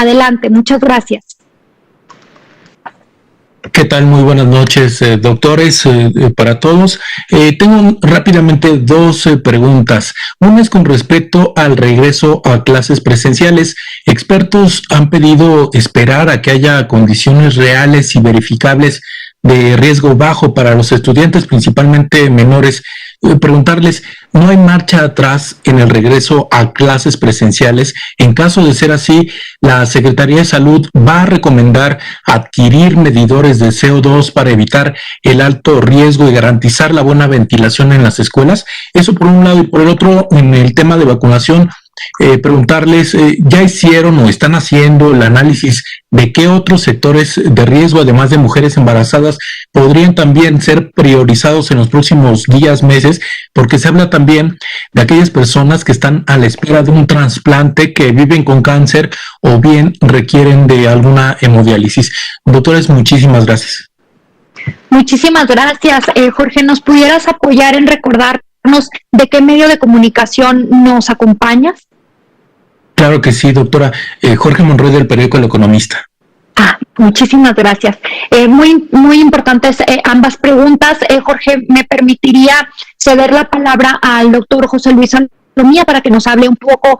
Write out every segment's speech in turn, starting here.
Adelante, muchas gracias. ¿Qué tal? Muy buenas noches, doctores, para todos. Tengo rápidamente dos preguntas. Una es con respecto al regreso a clases presenciales. Expertos han pedido esperar a que haya condiciones reales y verificables de riesgo bajo para los estudiantes, principalmente menores. Preguntarles, ¿no hay marcha atrás en el regreso a clases presenciales? En caso de ser así, la Secretaría de Salud va a recomendar adquirir medidores de CO2 para evitar el alto riesgo y garantizar la buena ventilación en las escuelas. Eso por un lado, y por el otro, en el tema de vacunación, preguntarles, ¿ya hicieron o están haciendo el análisis de qué otros sectores de riesgo, además de mujeres embarazadas, podrían también ser priorizados en los próximos días, meses? Porque se habla también de aquellas personas que están a la espera de un trasplante, que viven con cáncer o bien requieren de alguna hemodiálisis. Doctores, muchísimas gracias. Muchísimas gracias. Jorge, ¿nos pudieras apoyar en recordarnos de qué medio de comunicación nos acompañas? Claro que sí, doctora. Jorge Monroy, del periódico El Economista. Muchísimas gracias. Muy importantes ambas preguntas. Jorge, ¿me permitiría ceder la palabra al doctor José Luis Salomía para que nos hable un poco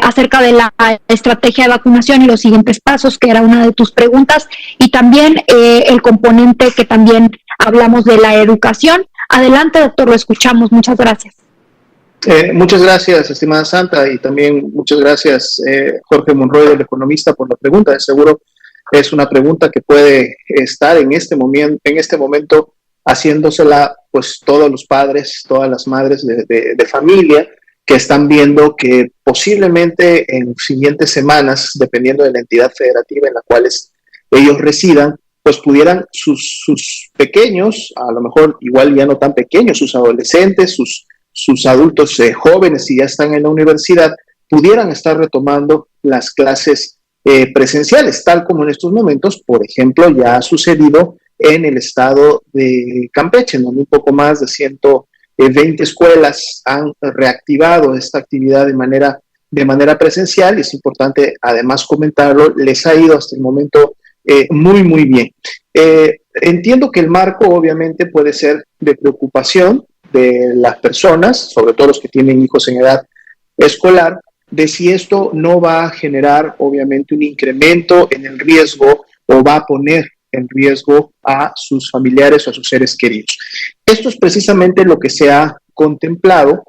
acerca de la estrategia de vacunación y los siguientes pasos, que era una de tus preguntas, y también el componente que también hablamos de la educación? Adelante, doctor, lo escuchamos. Muchas gracias. Muchas gracias, estimada Santa, y también muchas gracias, Jorge Monroy, del Economista, por la pregunta. De seguro es una pregunta que puede estar en este momento haciéndosela pues todos los padres, todas las madres de familia que están viendo que posiblemente en siguientes semanas, dependiendo de la entidad federativa en la cual ellos residan, pues pudieran sus pequeños, a lo mejor igual ya no tan pequeños, sus adolescentes, sus adultos jóvenes, si ya están en la universidad, pudieran estar retomando las clases presenciales, tal como en estos momentos, por ejemplo, ya ha sucedido en el estado de Campeche, donde un poco más de 120 escuelas han reactivado esta actividad de manera presencial. Y es importante además comentarlo, les ha ido hasta el momento muy, muy bien. Entiendo que el marco obviamente puede ser de preocupación de las personas, sobre todo los que tienen hijos en edad escolar, de si esto no va a generar obviamente un incremento en el riesgo o va a poner en riesgo a sus familiares o a sus seres queridos. Esto es precisamente lo que se ha contemplado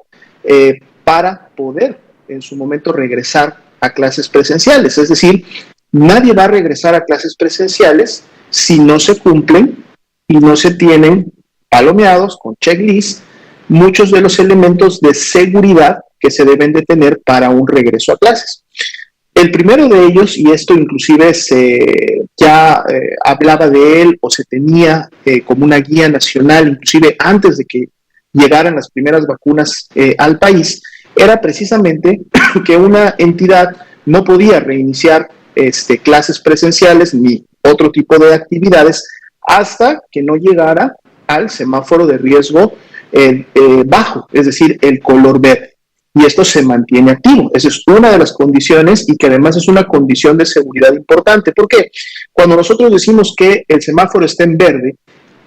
para poder en su momento regresar a clases presenciales. Es decir, nadie va a regresar a clases presenciales si no se cumplen y no se tienen palomeados con checklist muchos de los elementos de seguridad que se deben de tener para un regreso a clases. El primero de ellos, y esto inclusive ya hablaba de él o se tenía como una guía nacional, inclusive antes de que llegaran las primeras vacunas al país, era precisamente que una entidad no podía reiniciar clases presenciales ni otro tipo de actividades hasta que no llegara al semáforo de riesgo bajo, es decir, el color verde. Y esto se mantiene activo. Esa es una de las condiciones y que además es una condición de seguridad importante. ¿Por qué? Cuando nosotros decimos que el semáforo está en verde,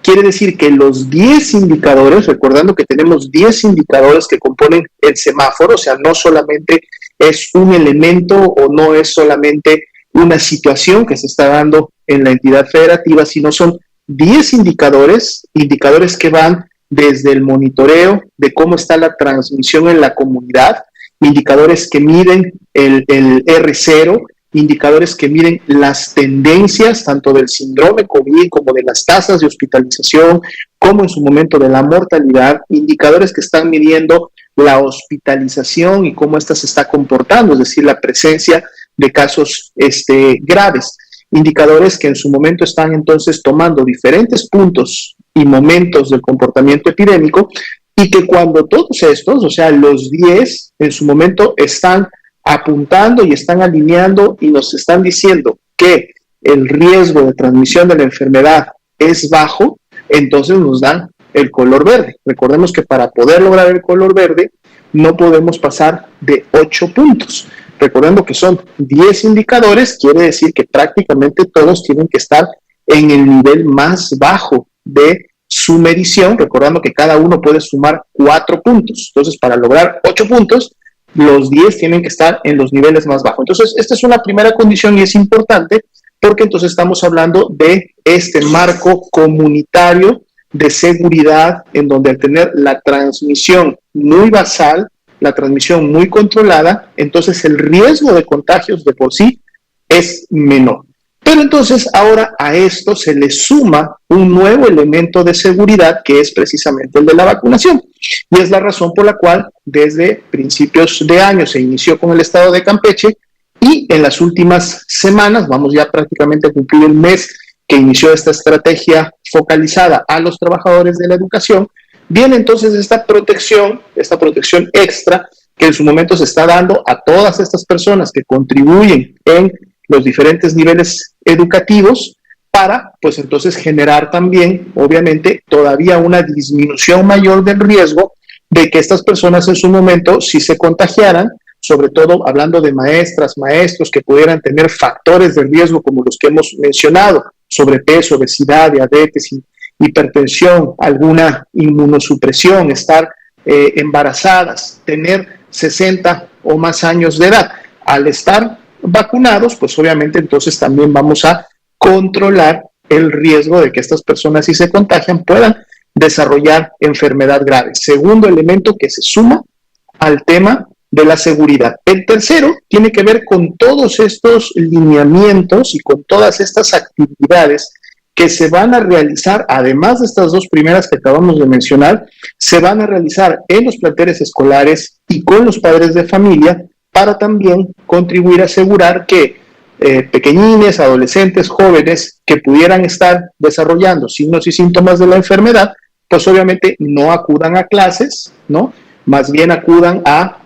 quiere decir que los 10 indicadores, recordando que tenemos 10 indicadores que componen el semáforo, o sea, no solamente es un elemento o no es solamente una situación que se está dando en la entidad federativa, sino son 10 indicadores que van desde el monitoreo de cómo está la transmisión en la comunidad, indicadores que miden el R0, indicadores que miden las tendencias tanto del síndrome COVID como de las tasas de hospitalización, como en su momento de la mortalidad, indicadores que están midiendo la hospitalización y cómo ésta se está comportando, es decir, la presencia de casos graves. Indicadores que en su momento están entonces tomando diferentes puntos y momentos del comportamiento epidémico y que cuando todos estos, o sea, los 10 en su momento están apuntando y están alineando y nos están diciendo que el riesgo de transmisión de la enfermedad es bajo, entonces nos dan el color verde. Recordemos que para poder lograr el color verde no podemos pasar de 8 puntos. recordando que son 10 indicadores, quiere decir que prácticamente todos tienen que estar en el nivel más bajo de su medición, recordando que cada uno puede sumar 4 puntos. Entonces, para lograr 8 puntos, los 10 tienen que estar en los niveles más bajos. Entonces, esta es una primera condición y es importante porque entonces estamos hablando de este marco comunitario de seguridad en donde al tener la transmisión muy basal, la transmisión muy controlada, entonces el riesgo de contagios de por sí es menor. Pero entonces ahora a esto se le suma un nuevo elemento de seguridad que es precisamente el de la vacunación. Y es la razón por la cual desde principios de año se inició con el estado de Campeche y en las últimas semanas, vamos ya prácticamente a cumplir el mes que inició esta estrategia focalizada a los trabajadores de la educación, viene entonces esta protección extra que en su momento se está dando a todas estas personas que contribuyen en los diferentes niveles educativos para, pues entonces generar también, obviamente, todavía una disminución mayor del riesgo de que estas personas en su momento, si se contagiaran, sobre todo hablando de maestras, maestros que pudieran tener factores de riesgo como los que hemos mencionado, sobrepeso, obesidad, diabetes, hipertensión, alguna inmunosupresión, estar embarazadas, tener 60 o más años de edad. Al estar vacunados, pues obviamente entonces también vamos a controlar el riesgo de que estas personas, si se contagian, puedan desarrollar enfermedad grave. Segundo elemento que se suma al tema de la seguridad. El tercero tiene que ver con todos estos lineamientos y con todas estas actividades que se van a realizar, además de estas dos primeras que acabamos de mencionar, se van a realizar en los planteles escolares y con los padres de familia para también contribuir a asegurar que pequeñines, adolescentes, jóvenes que pudieran estar desarrollando signos y síntomas de la enfermedad, pues obviamente no acudan a clases, ¿no? Más bien acudan a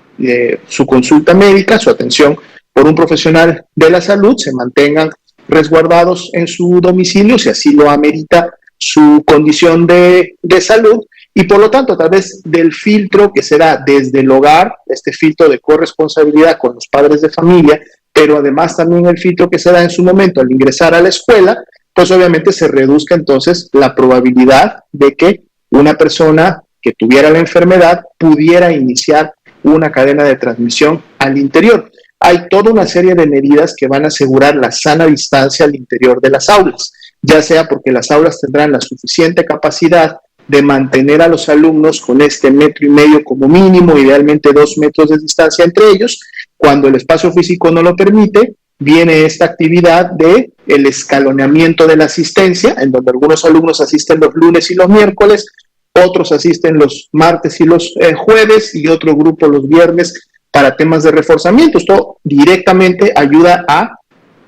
su consulta médica, su atención por un profesional de la salud, se mantengan resguardados en su domicilio si así lo amerita su condición de salud y por lo tanto a través del filtro que será desde el hogar, este filtro de corresponsabilidad con los padres de familia, pero además también el filtro que se da en su momento al ingresar a la escuela, pues obviamente se reduzca entonces la probabilidad de que una persona que tuviera la enfermedad pudiera iniciar una cadena de transmisión al interior. Hay toda una serie de medidas que van a asegurar la sana distancia al interior de las aulas, ya sea porque las aulas tendrán la suficiente capacidad de mantener a los alumnos con este 1,5 metros como mínimo, idealmente 2 metros de distancia entre ellos. Cuando el espacio físico no lo permite, viene esta actividad de el escaloneamiento de la asistencia, en donde algunos alumnos asisten los lunes y los miércoles, otros asisten los martes y los jueves y otro grupo los viernes para temas de reforzamiento. Esto directamente ayuda a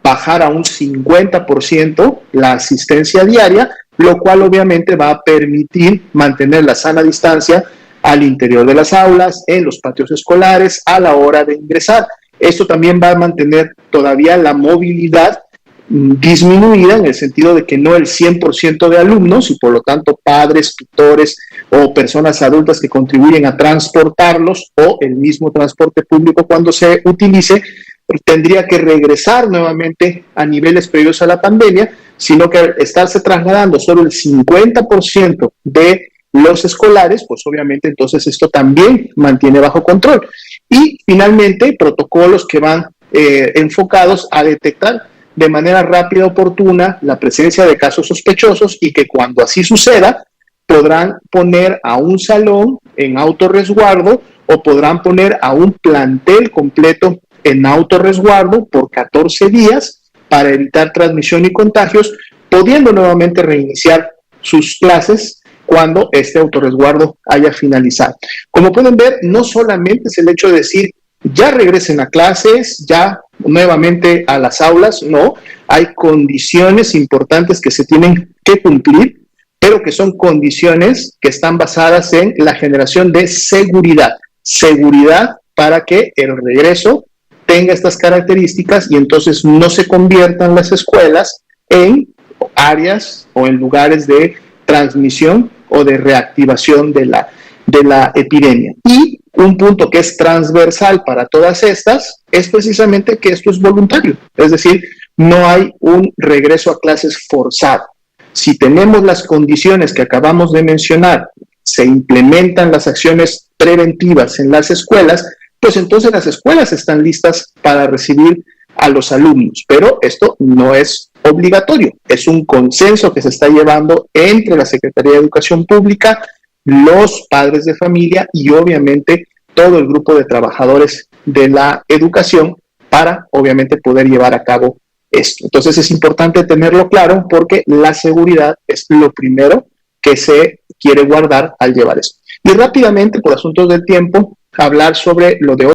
bajar a un 50% la asistencia diaria, lo cual obviamente va a permitir mantener la sana distancia al interior de las aulas, en los patios escolares, a la hora de ingresar. Esto también va a mantener todavía la movilidad disminuida en el sentido de que no el 100% de alumnos y por lo tanto padres, tutores o personas adultas que contribuyen a transportarlos o el mismo transporte público cuando se utilice tendría que regresar nuevamente a niveles previos a la pandemia, sino que al estarse trasladando solo el 50% de los escolares, pues obviamente entonces esto también mantiene bajo control. Y finalmente protocolos que van enfocados a detectar de manera rápida y oportuna la presencia de casos sospechosos y que cuando así suceda podrán poner a un salón en autorresguardo o podrán poner a un plantel completo en autorresguardo por 14 días para evitar transmisión y contagios, pudiendo nuevamente reiniciar sus clases cuando este autorresguardo haya finalizado. Como pueden ver, no solamente es el hecho de decir ya regresen a clases, ya nuevamente a las aulas, no, hay condiciones importantes que se tienen que cumplir, pero que son condiciones que están basadas en la generación de seguridad para que el regreso tenga estas características y entonces no se conviertan las escuelas en áreas o en lugares de transmisión o de reactivación de la epidemia. Y Un punto que es transversal para todas estas es precisamente que esto es voluntario, es decir, no hay un regreso a clases forzado. Si tenemos las condiciones que acabamos de mencionar, se implementan las acciones preventivas en las escuelas, pues entonces las escuelas están listas para recibir a los alumnos, pero esto no es obligatorio, es un consenso que se está llevando entre la Secretaría de Educación Pública, los padres de familia y obviamente todo el grupo de trabajadores de la educación para obviamente poder llevar a cabo esto. Entonces es importante tenerlo claro porque la seguridad es lo primero que se quiere guardar al llevar esto. Y rápidamente, por asuntos del tiempo, hablar sobre lo de hoy.